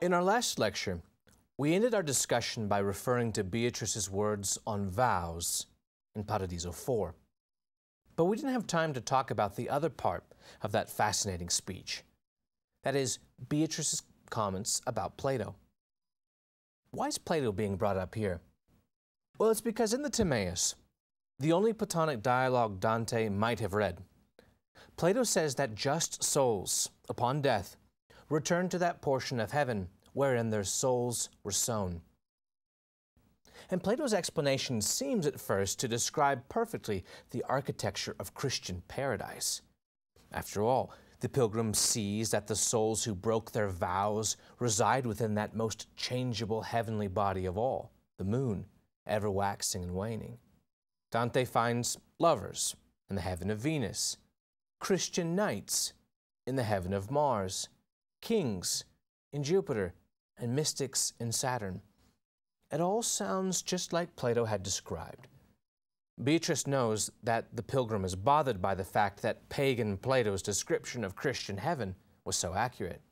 In our last lecture, we ended our discussion by referring to Beatrice's words on vows in Paradiso 4. But we didn't have time to talk about the other part of that fascinating speech. That is, Beatrice's comments about Plato. Why is Plato being brought up here? Well, it's because in the Timaeus, the only Platonic dialogue Dante might have read, Plato says that just souls, upon death, return to that portion of heaven wherein their souls were sown. And Plato's explanation seems at first to describe perfectly the architecture of Christian paradise. After all, the pilgrim sees that the souls who broke their vows reside within that most changeable heavenly body of all, the moon, ever waxing and waning. Dante finds lovers in the heaven of Venus, Christian knights in the heaven of Mars, kings in Jupiter, and mystics in Saturn. It all sounds just like Plato had described. Beatrice knows that the pilgrim is bothered by the fact that pagan Plato's description of Christian heaven was so accurate.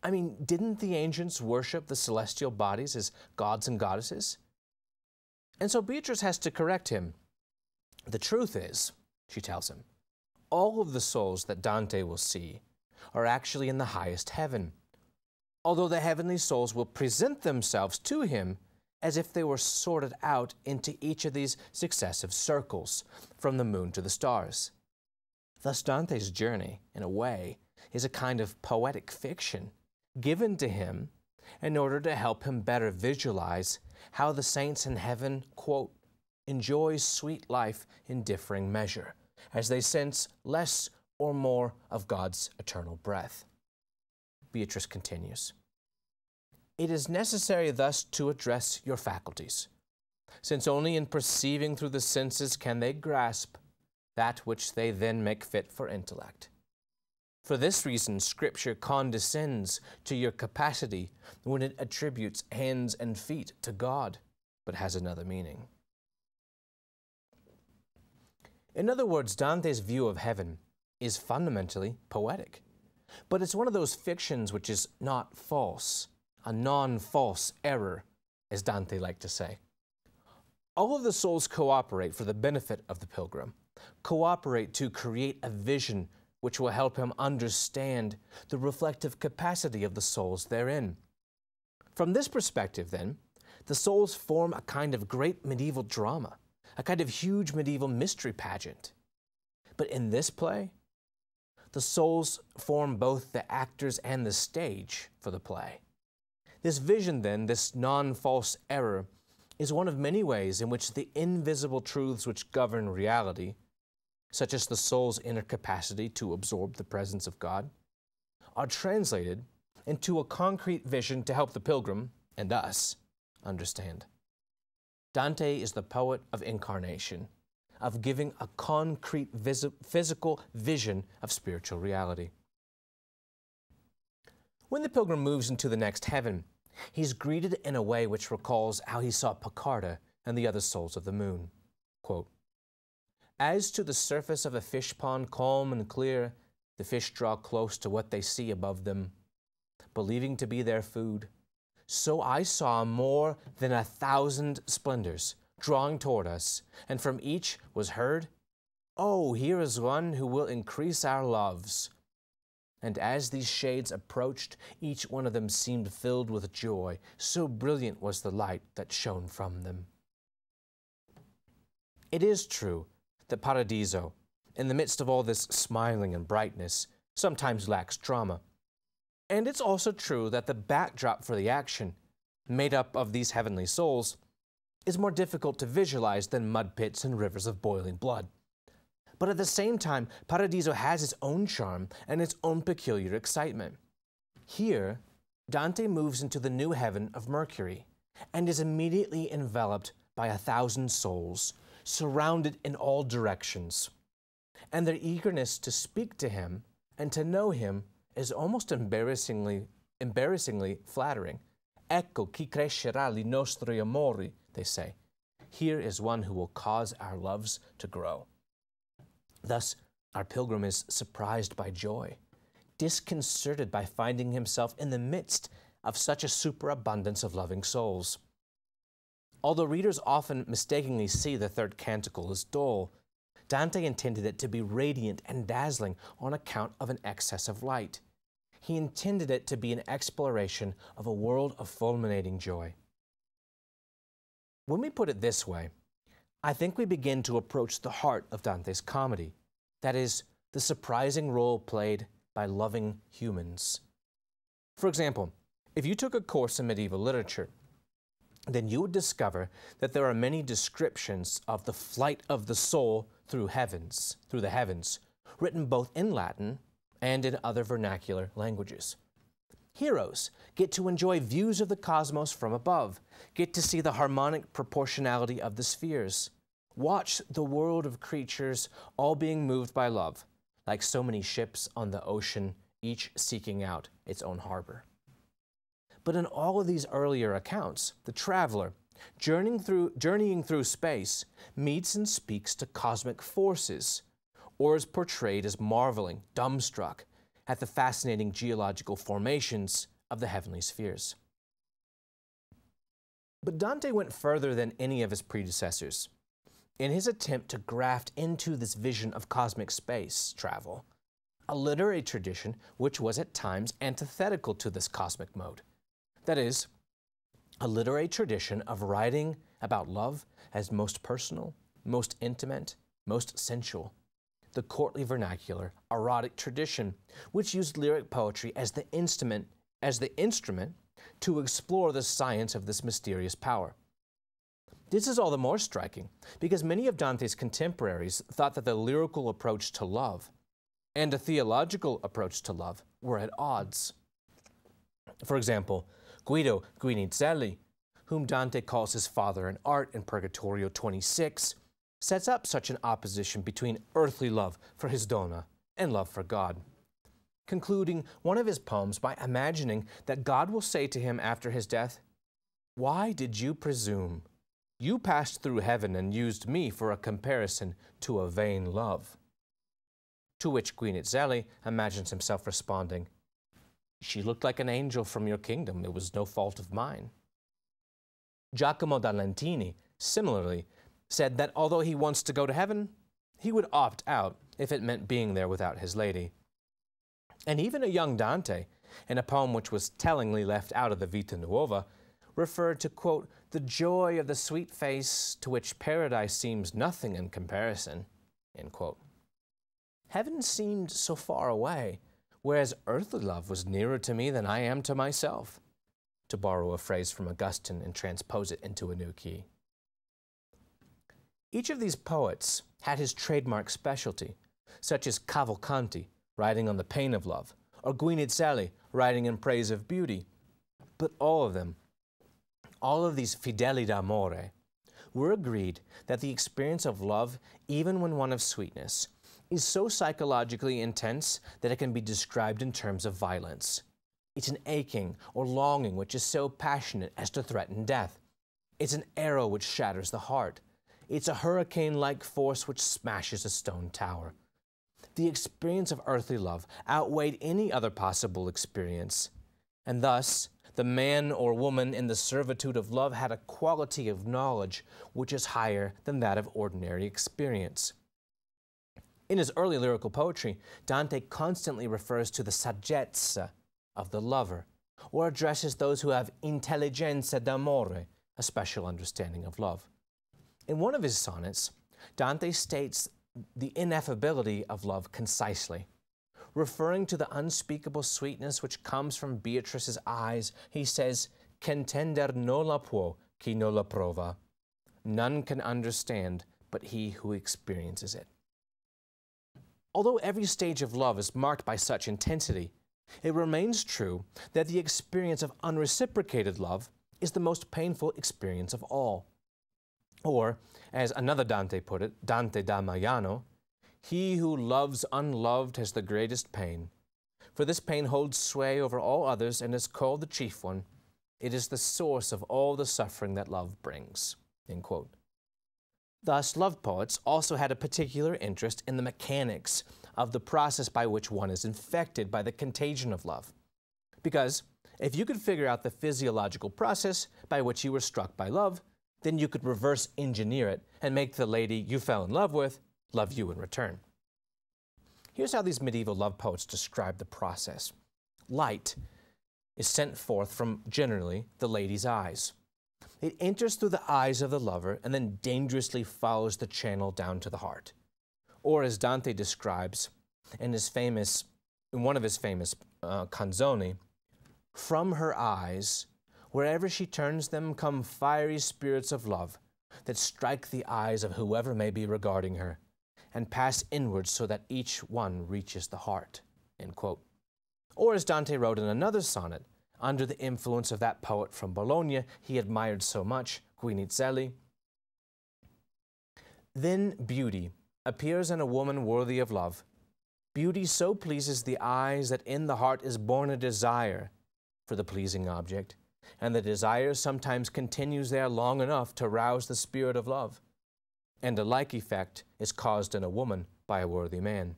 I mean, didn't the ancients worship the celestial bodies as gods and goddesses? And so Beatrice has to correct him. The truth is, she tells him, all of the souls that Dante will see are actually in the highest heaven, although the heavenly souls will present themselves to him as if they were sorted out into each of these successive circles, from the moon to the stars. Thus Dante's journey, in a way, is a kind of poetic fiction given to him in order to help him better visualize how the saints in heaven, quote, enjoy sweet life in differing measure, as they sense less or more of God's eternal breath. Beatrice continues, "It is necessary thus to address your faculties, since only in perceiving through the senses can they grasp that which they then make fit for intellect. For this reason, Scripture condescends to your capacity when it attributes hands and feet to God, but has another meaning." In other words, Dante's view of heaven is fundamentally poetic, but it's one of those fictions which is not false, a non-false error, as Dante liked to say. All of the souls cooperate for the benefit of the pilgrim, cooperate to create a vision which will help him understand the reflective capacity of the souls therein. From this perspective, then, the souls form a kind of great medieval drama, a kind of huge medieval mystery pageant. But in this play, the souls form both the actors and the stage for the play. This vision, then, this non-false error, is one of many ways in which the invisible truths which govern reality, such as the soul's inner capacity to absorb the presence of God, are translated into a concrete vision to help the pilgrim, and us, understand. Dante is the poet of incarnation, of giving a concrete physical vision of spiritual reality. When the pilgrim moves into the next heaven, he's greeted in a way which recalls how he saw Picarda and the other souls of the moon. Quote, "As to the surface of a fish pond calm and clear, the fish draw close to what they see above them, believing to be their food, so I saw more than 1,000 splendors drawing toward us, and from each was heard, 'Oh, here is one who will increase our loves.' And as these shades approached, each one of them seemed filled with joy, so brilliant was the light that shone from them." It is true that Paradiso, in the midst of all this smiling and brightness, sometimes lacks drama. And it's also true that the backdrop for the action, made up of these heavenly souls, is more difficult to visualize than mud pits and rivers of boiling blood. But at the same time, Paradiso has its own charm and its own peculiar excitement. Here, Dante moves into the new heaven of Mercury and is immediately enveloped by 1,000 souls, surrounded in all directions. And their eagerness to speak to him and to know him is almost embarrassingly flattering. "Ecco chi crescerà li nostri amori," they say. Here is one who will cause our loves to grow. Thus, our pilgrim is surprised by joy, disconcerted by finding himself in the midst of such a superabundance of loving souls. Although readers often mistakenly see the third canticle as dull, Dante intended it to be radiant and dazzling on account of an excess of light. He intended it to be an exploration of a world of fulminating joy. When we put it this way, I think we begin to approach the heart of Dante's comedy, that is, the surprising role played by loving humans. For example, if you took a course in medieval literature, then you would discover that there are many descriptions of the flight of the soul through the heavens, written both in Latin and in other vernacular languages. Heroes get to enjoy views of the cosmos from above, get to see the harmonic proportionality of the spheres, watch the world of creatures all being moved by love, like so many ships on the ocean, each seeking out its own harbor. But in all of these earlier accounts, the traveler, journeying through space, meets and speaks to cosmic forces, or is portrayed as marveling, dumbstruck, at the fascinating geological formations of the heavenly spheres. But Dante went further than any of his predecessors in his attempt to graft into this vision of cosmic space travel a literary tradition which was at times antithetical to this cosmic mode. That is, a literary tradition of writing about love as most personal, most intimate, most sensual. The courtly vernacular, erotic tradition, which used lyric poetry as the instrument to explore the science of this mysterious power. This is all the more striking because many of Dante's contemporaries thought that the lyrical approach to love and a theological approach to love were at odds. For example, Guido Guinizelli, whom Dante calls his father in art in Purgatorio 26, sets up such an opposition between earthly love for his donna and love for God, concluding one of his poems by imagining that God will say to him after his death, "Why did you presume? You passed through heaven and used me for a comparison to a vain love." To which Guinizelli imagines himself responding, "She looked like an angel from your kingdom. It was no fault of mine." Giacomo da Lentini, similarly, said that although he wants to go to heaven, he would opt out if it meant being there without his lady. And even a young Dante, in a poem which was tellingly left out of the Vita Nuova, referred to, quote, "the joy of the sweet face to which paradise seems nothing in comparison," end quote. Heaven seemed so far away, whereas earthly love was nearer to me than I am to myself, to borrow a phrase from Augustine and transpose it into a new key. Each of these poets had his trademark specialty, such as Cavalcanti, writing on the pain of love, or Guinizelli, writing in praise of beauty. But all of these fideli d'amore, were agreed that the experience of love, even when one of sweetness, is so psychologically intense that it can be described in terms of violence. It's an aching or longing which is so passionate as to threaten death. It's an arrow which shatters the heart. It's a hurricane-like force which smashes a stone tower. The experience of earthly love outweighed any other possible experience, and thus the man or woman in the servitude of love had a quality of knowledge which is higher than that of ordinary experience. In his early lyrical poetry, Dante constantly refers to the saggezza of the lover, or addresses those who have intelligenza d'amore, a special understanding of love. In one of his sonnets, Dante states the ineffability of love concisely. Referring to the unspeakable sweetness which comes from Beatrice's eyes, he says, "Qu'entender no la può chi no la prova." None can understand but he who experiences it. Although every stage of love is marked by such intensity, it remains true that the experience of unreciprocated love is the most painful experience of all. Or, as another Dante put it, Dante da Maiano, "He who loves unloved has the greatest pain. For this pain holds sway over all others and is called the chief one. It is the source of all the suffering that love brings." End quote. Thus, love poets also had a particular interest in the mechanics of the process by which one is infected by the contagion of love. Because, If you could figure out the physiological process by which you were struck by love, then you could reverse engineer it and make the lady you fell in love with love you in return. Here's how these medieval love poets describe the process. Light is sent forth from, generally, the lady's eyes. It enters through the eyes of the lover and then dangerously follows the channel down to the heart. Or as Dante describes in one of his famous canzoni, from her eyes, wherever she turns them, come fiery spirits of love that strike the eyes of whoever may be regarding her and pass inwards so that each one reaches the heart." End quote. Or as Dante wrote in another sonnet, under the influence of that poet from Bologna he admired so much, Guinizelli, "Then beauty appears in a woman worthy of love. Beauty so pleases the eyes that in the heart is born a desire for the pleasing object, and the desire sometimes continues there long enough to rouse the spirit of love, and a like effect is caused in a woman by a worthy man."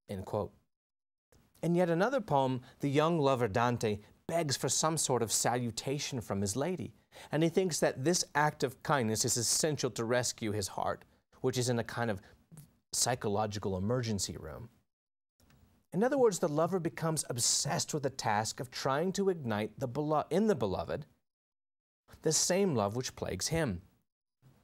End quote. In yet another poem, the young lover Dante begs for some sort of salutation from his lady, and he thinks that this act of kindness is essential to rescue his heart, which is in a kind of psychological emergency room. In other words, the lover becomes obsessed with the task of trying to ignite in the beloved the same love which plagues him.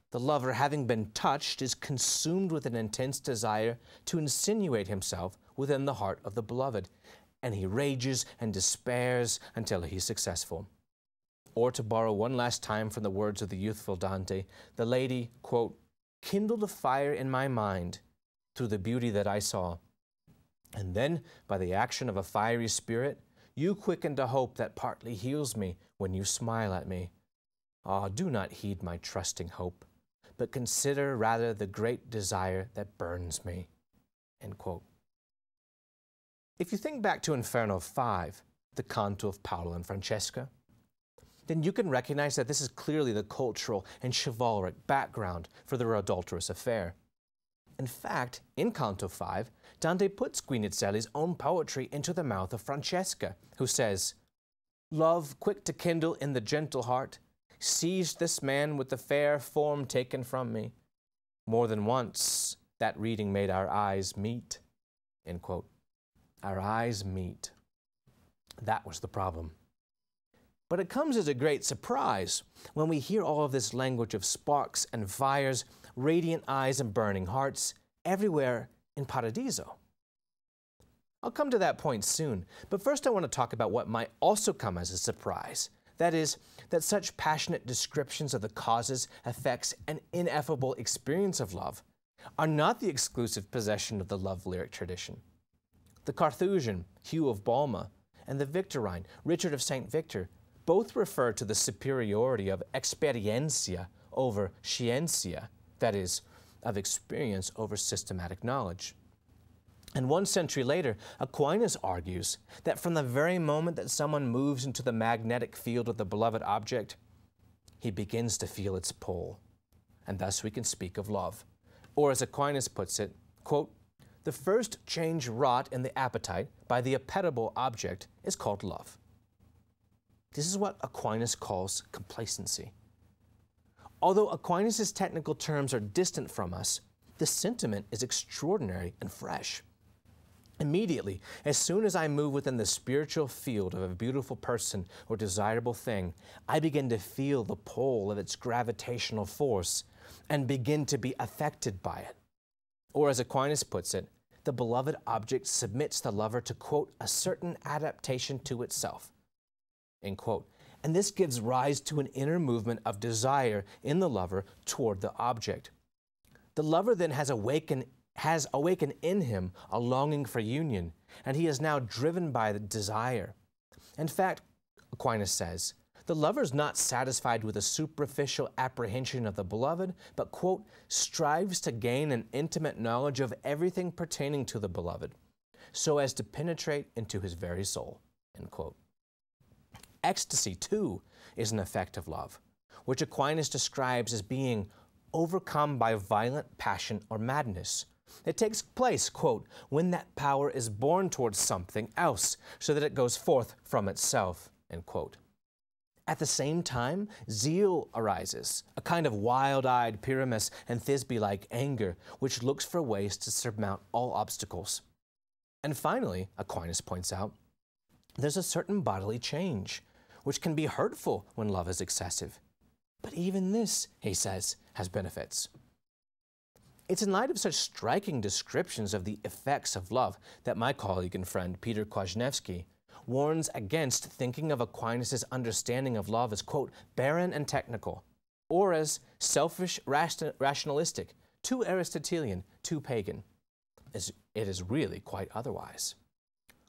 The lover, having been touched, is consumed with an intense desire to insinuate himself within the heart of the beloved, and he rages and despairs until he is successful. Or to borrow one last time from the words of the youthful Dante, the lady, quote, "kindled a fire in my mind through the beauty that I saw. And then, by the action of a fiery spirit, you quickened a hope that partly heals me when you smile at me. Ah, do not heed my trusting hope, but consider rather the great desire that burns me." End quote. If you think back to Inferno 5, the canto of Paolo and Francesca, then you can recognize that this is clearly the cultural and chivalric background for their adulterous affair. In fact, in Canto 5, Dante puts Guinizelli's own poetry into the mouth of Francesca, who says, "Love, quick to kindle in the gentle heart, seized this man with the fair form taken from me. More than once that reading made our eyes meet." End quote. Our eyes meet. That was the problem. But it comes as a great surprise when we hear all of this language of sparks and fires, radiant eyes and burning hearts everywhere in Paradiso. I'll come to that point soon, but first I want to talk about what might also come as a surprise. That is, that such passionate descriptions of the causes, effects, and ineffable experience of love are not the exclusive possession of the love lyric tradition. The Carthusian, Hugh of Balma, and the Victorine, Richard of St. Victor, both refer to the superiority of experiencia over scientia, that is, of experience over systematic knowledge. And 1 century later, Aquinas argues that from the very moment that someone moves into the magnetic field of the beloved object, he begins to feel its pull, and thus we can speak of love. Or as Aquinas puts it, quote, "The first change wrought in the appetite by the appetible object is called love." This is what Aquinas calls complacency. Although Aquinas' technical terms are distant from us, the sentiment is extraordinary and fresh. Immediately, as soon as I move within the spiritual field of a beautiful person or desirable thing, I begin to feel the pull of its gravitational force and begin to be affected by it. Or as Aquinas puts it, the beloved object submits the lover to, quote, "a certain adaptation to itself," end quote. And this gives rise to an inner movement of desire in the lover toward the object. The lover then has awakened in him a longing for union, and he is now driven by the desire. In fact, Aquinas says, the lover is not satisfied with a superficial apprehension of the beloved, but, quote, "strives to gain an intimate knowledge of everything pertaining to the beloved, so as to penetrate into his very soul," end quote. Ecstasy, too, is an effect of love, which Aquinas describes as being overcome by violent passion or madness. It takes place, quote, "when that power is borne towards something else, so that it goes forth from itself," End quote. At the same time, zeal arises, a kind of wild-eyed Pyramus and Thisbe-like anger, which looks for ways to surmount all obstacles. And finally, Aquinas points out, there's a certain bodily change, which can be hurtful when love is excessive. But even this, he says, has benefits. It's in light of such striking descriptions of the effects of love that my colleague and friend Peter Kwasniewski warns against thinking of Aquinas' understanding of love as, quote, barren and technical, or as selfish, rationalistic, too Aristotelian, too pagan. It is really quite otherwise.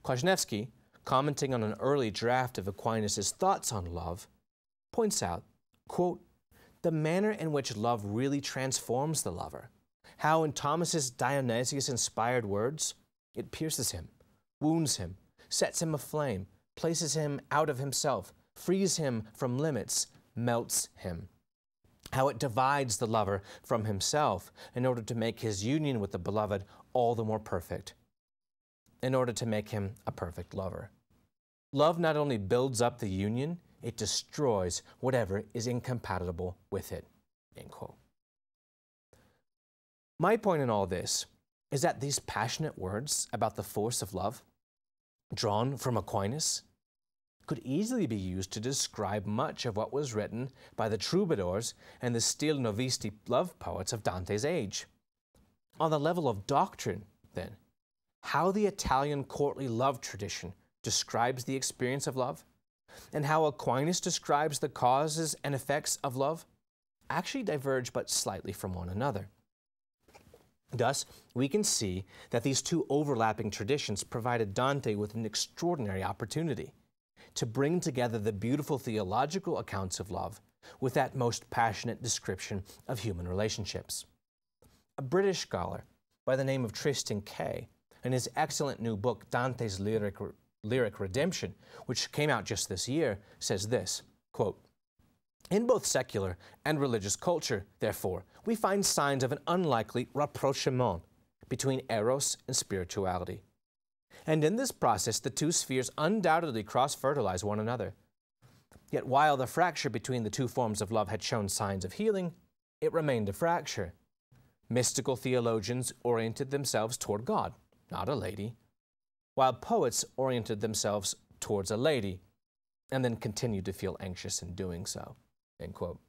Kwasniewski, commenting on an early draft of Aquinas' thoughts on love, points out, quote, the manner in which love really transforms the lover, how in Thomas's Dionysius-inspired words, it pierces him, wounds him, sets him aflame, places him out of himself, frees him from limits, melts him. How it divides the lover from himself in order to make his union with the beloved all the more perfect, in order to make him a perfect lover. Love not only builds up the union, it destroys whatever is incompatible with it. End quote. My point in all this is that these passionate words about the force of love, drawn from Aquinas, could easily be used to describe much of what was written by the troubadours and the stilnovisti love poets of Dante's age. On the level of doctrine, then, how the Italian courtly love tradition describes the experience of love, and how Aquinas describes the causes and effects of love, actually diverge but slightly from one another. Thus, we can see that these two overlapping traditions provided Dante with an extraordinary opportunity to bring together the beautiful theological accounts of love with that most passionate description of human relationships. A British scholar by the name of Tristan Kay, in his excellent new book, Dante's Lyric Redemption, which came out just this year, says this, quote, in both secular and religious culture, therefore, we find signs of an unlikely rapprochement between eros and spirituality. And in this process, the two spheres undoubtedly cross-fertilize one another. Yet while the fracture between the two forms of love had shown signs of healing, it remained a fracture. Mystical theologians oriented themselves toward God, not a lady, while poets oriented themselves towards a lady, and then continued to feel anxious in doing so. End quote.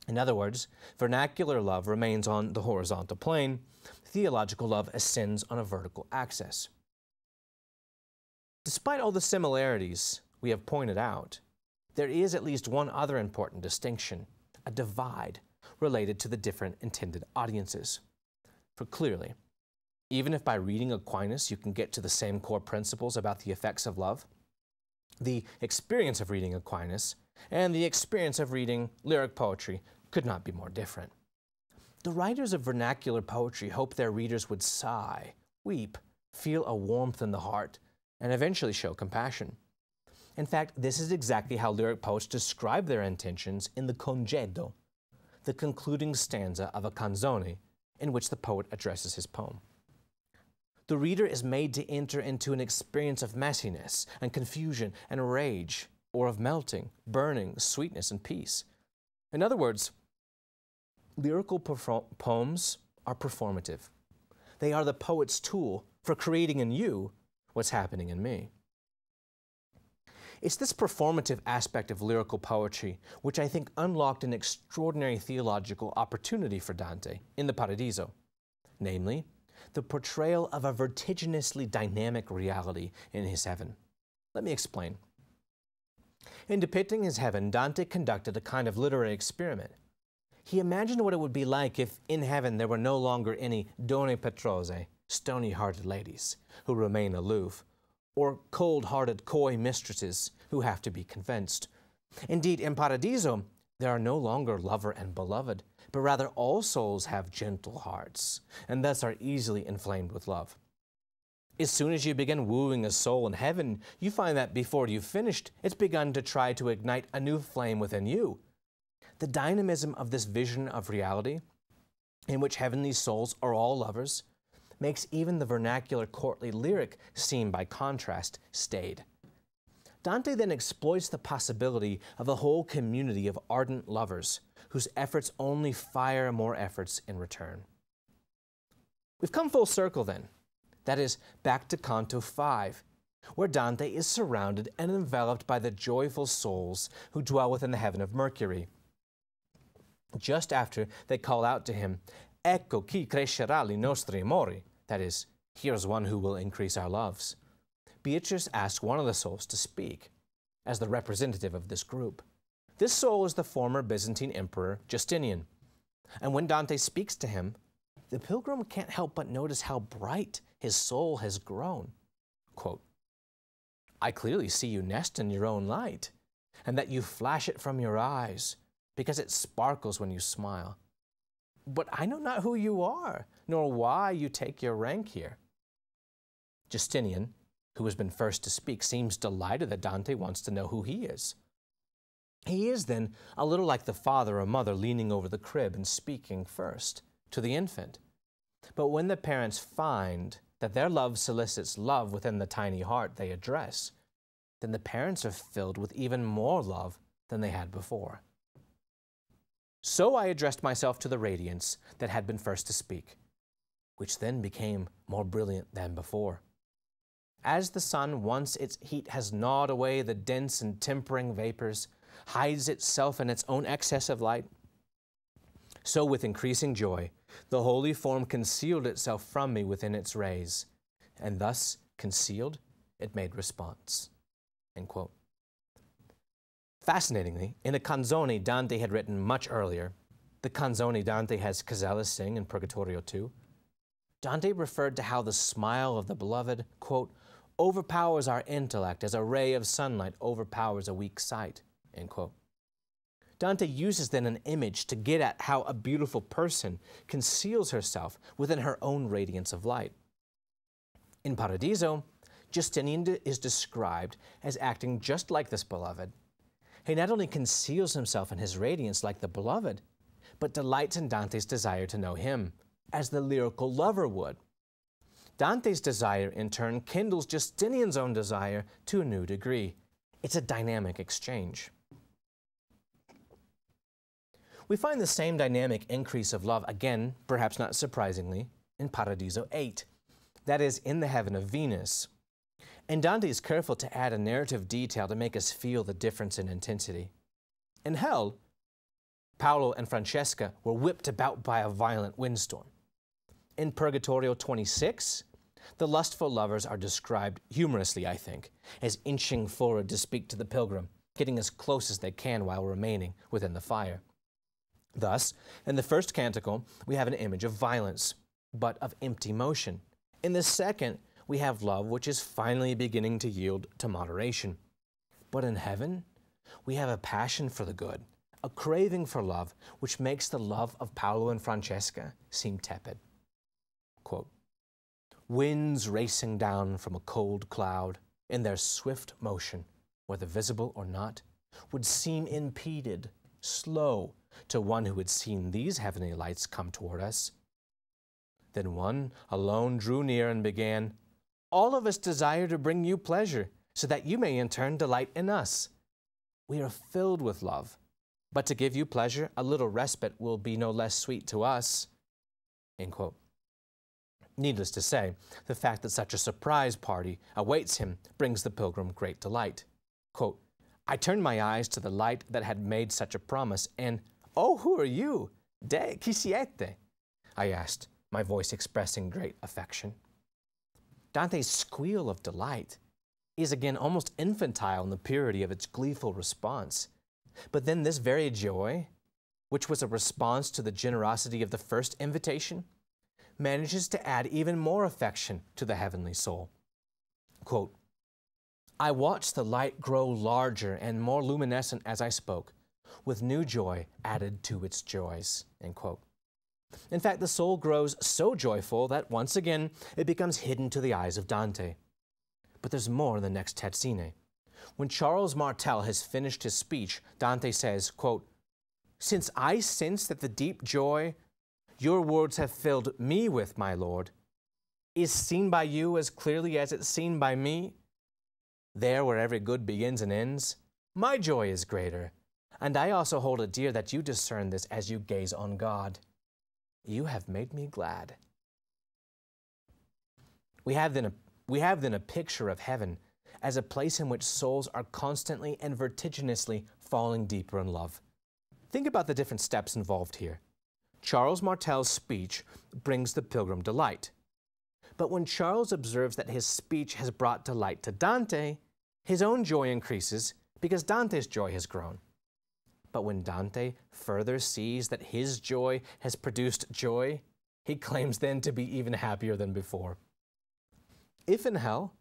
In other words, vernacular love remains on the horizontal plane, theological love ascends on a vertical axis. Despite all the similarities we have pointed out, there is at least one other important distinction, a divide related to the different intended audiences. For clearly, even if by reading Aquinas you can get to the same core principles about the effects of love, the experience of reading Aquinas and the experience of reading lyric poetry could not be more different. The writers of vernacular poetry hope their readers would sigh, weep, feel a warmth in the heart, and eventually show compassion. In fact, this is exactly how lyric poets describe their intentions in the congedo, the concluding stanza of a canzone in which the poet addresses his poem. The reader is made to enter into an experience of messiness and confusion and rage, or of melting, burning, sweetness, and peace. In other words, lyrical poems are performative. They are the poet's tool for creating in you what's happening in me. It's this performative aspect of lyrical poetry which I think unlocked an extraordinary theological opportunity for Dante in the Paradiso, namely, the portrayal of a vertiginously dynamic reality in his heaven. Let me explain. In depicting his heaven, Dante conducted a kind of literary experiment. He imagined what it would be like if in heaven there were no longer any donne petrose, stony-hearted ladies, who remain aloof, or cold-hearted coy mistresses who have to be convinced. Indeed, in Paradiso, there are no longer lover and beloved, but rather all souls have gentle hearts, and thus are easily inflamed with love. As soon as you begin wooing a soul in heaven, you find that before you've finished, it's begun to try to ignite a new flame within you. The dynamism of this vision of reality, in which heavenly souls are all lovers, makes even the vernacular courtly lyric seem, by contrast, staid. Dante then exploits the possibility of a whole community of ardent lovers whose efforts only fire more efforts in return. We've come full circle then. That is, back to Canto 5, where Dante is surrounded and enveloped by the joyful souls who dwell within the heaven of Mercury. Just after they call out to him, "Ecco chi crescerà li nostri amori," that is, here's one who will increase our loves, Beatrice asks one of the souls to speak, as the representative of this group. This soul is the former Byzantine emperor Justinian, and when Dante speaks to him, the pilgrim can't help but notice how bright his soul has grown. Quote, "I clearly see you nest in your own light, and that you flash it from your eyes, because it sparkles when you smile. But I know not who you are, nor why you take your rank here." Justinian, who has been first to speak, seems delighted that Dante wants to know who he is. He is then a little like the father or mother leaning over the crib and speaking first to the infant. But when the parents find that their love solicits love within the tiny heart they address, then the parents are filled with even more love than they had before. "So I addressed myself to the radiance that had been first to speak, which then became more brilliant than before. As the sun, once its heat has gnawed away the dense and tempering vapors, hides itself in its own excess of light, so with increasing joy, the holy form concealed itself from me within its rays, and thus concealed, it made response." End quote. Fascinatingly, in a canzone Dante had written much earlier, the canzone Dante has Casella sing in Purgatorio 2, Dante referred to how the smile of the beloved, quote, "overpowers our intellect as a ray of sunlight overpowers a weak sight," end quote. Dante uses then an image to get at how a beautiful person conceals herself within her own radiance of light. In Paradiso, Justinian is described as acting just like this beloved. He not only conceals himself in his radiance like the beloved, but delights in Dante's desire to know him, as the lyrical lover would. Dante's desire, in turn, kindles Justinian's own desire to a new degree. It's a dynamic exchange. We find the same dynamic increase of love again, perhaps not surprisingly, in Paradiso 8, that is, in the heaven of Venus. And Dante is careful to add a narrative detail to make us feel the difference in intensity. In hell, Paolo and Francesca were whipped about by a violent windstorm. In Purgatorio 26, the lustful lovers are described humorously, I think, as inching forward to speak to the pilgrim, getting as close as they can while remaining within the fire. Thus, in the first canticle, we have an image of violence, but of empty motion. In the second, we have love which is finally beginning to yield to moderation. But in heaven, we have a passion for the good, a craving for love, which makes the love of Paolo and Francesca seem tepid. Quote, "Winds racing down from a cold cloud, in their swift motion, whether visible or not, would seem impeded, slow, to one who had seen these heavenly lights come toward us. Then one alone drew near and began, 'All of us desire to bring you pleasure, so that you may in turn delight in us. We are filled with love, but to give you pleasure, a little respite will be no less sweet to us.'" End quote. Needless to say, the fact that such a surprise party awaits him brings the pilgrim great delight. Quote, "I turned my eyes to the light that had made such a promise, and, 'Oh, who are you? De chi siete?' I asked, my voice expressing great affection." Dante's squeal of delight is again almost infantile in the purity of its gleeful response. But then this very joy, which was a response to the generosity of the first invitation, manages to add even more affection to the heavenly soul. Quote, "I watched the light grow larger and more luminescent as I spoke, with new joy added to its joys." End quote. In fact, the soul grows so joyful that once again it becomes hidden to the eyes of Dante. But there's more in the next terzine. When Charles Martel has finished his speech, Dante says, quote, "Since I sense that the deep joy your words have filled me with, my Lord, is seen by you as clearly as it's seen by me, there where every good begins and ends, my joy is greater, and I also hold it dear that you discern this as you gaze on God. You have made me glad. We have then a picture of heaven as a place in which souls are constantly and vertiginously falling deeper in love. Think about the different steps involved here. Charles Martel's speech brings the pilgrim delight. But when Charles observes that his speech has brought delight to Dante, his own joy increases because Dante's joy has grown. But when Dante further sees that his joy has produced joy, he claims then to be even happier than before. If in hell,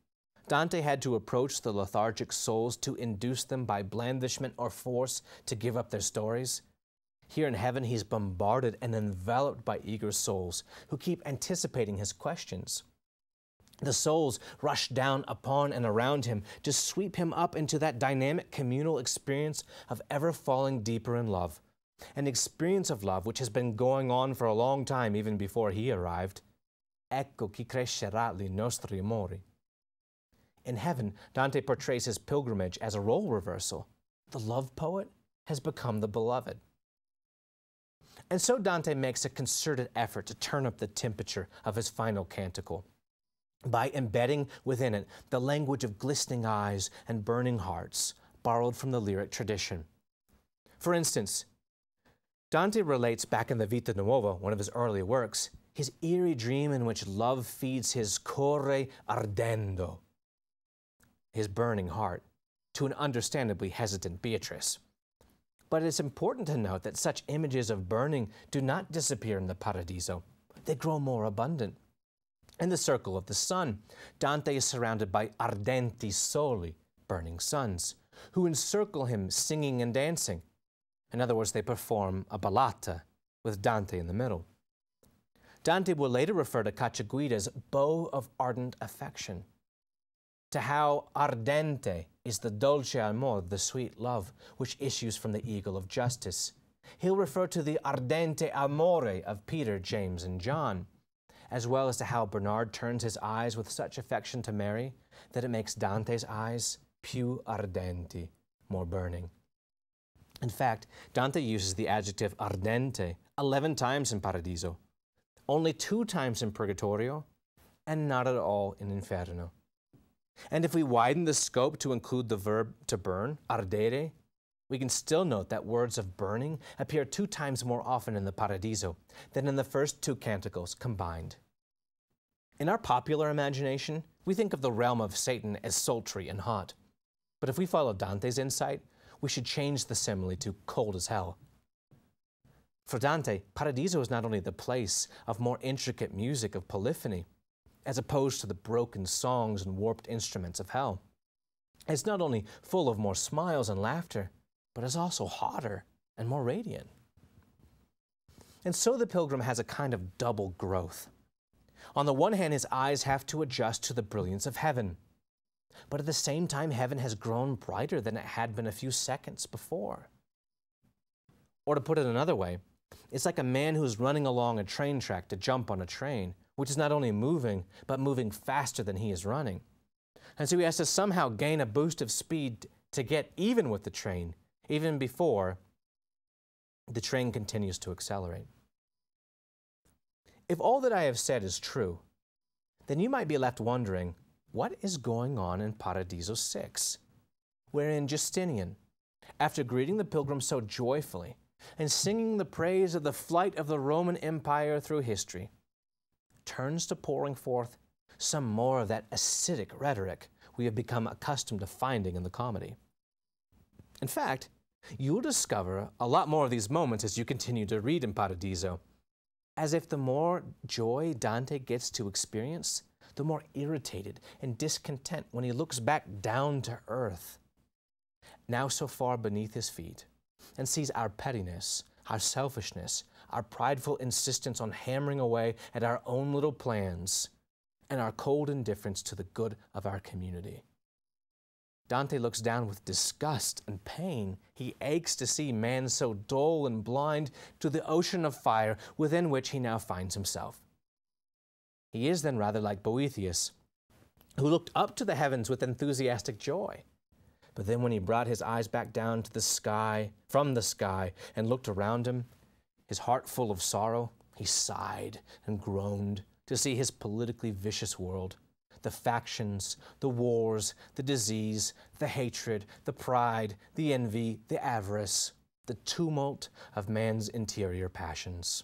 Dante had to approach the lethargic souls to induce them by blandishment or force to give up their stories, here in heaven he's bombarded and enveloped by eager souls who keep anticipating his questions. The souls rush down upon and around him to sweep him up into that dynamic communal experience of ever falling deeper in love, an experience of love which has been going on for a long time even before he arrived. Ecco chi crescerà li nostri amori. In heaven, Dante portrays his pilgrimage as a role reversal. The love poet has become the beloved. And so Dante makes a concerted effort to turn up the temperature of his final canticle by embedding within it the language of glistening eyes and burning hearts, borrowed from the lyric tradition. For instance, Dante relates back in the Vita Nuova, one of his early works, his eerie dream in which love feeds his core ardendo, his burning heart, to an understandably hesitant Beatrice. But it's important to note that such images of burning do not disappear in the Paradiso. They grow more abundant. In the circle of the sun, Dante is surrounded by ardenti soli, burning suns, who encircle him singing and dancing. In other words, they perform a ballata with Dante in the middle. Dante will later refer to Cacciaguida's bow of ardent affection, to how ardente is the dolce amor, the sweet love, which issues from the eagle of justice. He'll refer to the ardente amore of Peter, James, and John, as well as to how Bernard turns his eyes with such affection to Mary that it makes Dante's eyes più ardenti, more burning. In fact, Dante uses the adjective ardente 11 times in Paradiso, only 2 times in Purgatorio, and not at all in Inferno. And if we widen the scope to include the verb to burn, ardere, we can still note that words of burning appear 2 times more often in the Paradiso than in the first 2 canticles combined. In our popular imagination, we think of the realm of Satan as sultry and hot. But if we follow Dante's insight, we should change the simile to cold as hell. For Dante, Paradiso is not only the place of more intricate music of polyphony, as opposed to the broken songs and warped instruments of hell. It's not only full of more smiles and laughter, but is also hotter and more radiant. And so the pilgrim has a kind of double growth. On the one hand, his eyes have to adjust to the brilliance of heaven. But at the same time, heaven has grown brighter than it had been a few seconds before. Or to put it another way, it's like a man who's running along a train track to jump on a train, which is not only moving, but moving faster than he is running. And so he has to somehow gain a boost of speed to get even with the train, even before the train continues to accelerate. If all that I have said is true, then you might be left wondering, what is going on in Paradiso 6, wherein Justinian, after greeting the pilgrims so joyfully and singing the praise of the flight of the Roman Empire through history, turns to pouring forth some more of that acidic rhetoric we have become accustomed to finding in the comedy. In fact, you'll discover a lot more of these moments as you continue to read in Paradiso, as if the more joy Dante gets to experience, the more irritated and discontent when he looks back down to earth, now so far beneath his feet, and sees our pettiness, our selfishness, our prideful insistence on hammering away at our own little plans, and our cold indifference to the good of our community. Dante looks down with disgust and pain. He aches to see man so dull and blind to the ocean of fire within which he now finds himself. He is then rather like Boethius, who looked up to the heavens with enthusiastic joy. But then when he brought his eyes back down to the sky, from the sky, and looked around him, his heart full of sorrow, he sighed and groaned to see his politically vicious world, the factions, the wars, the disease, the hatred, the pride, the envy, the avarice, the tumult of man's interior passions.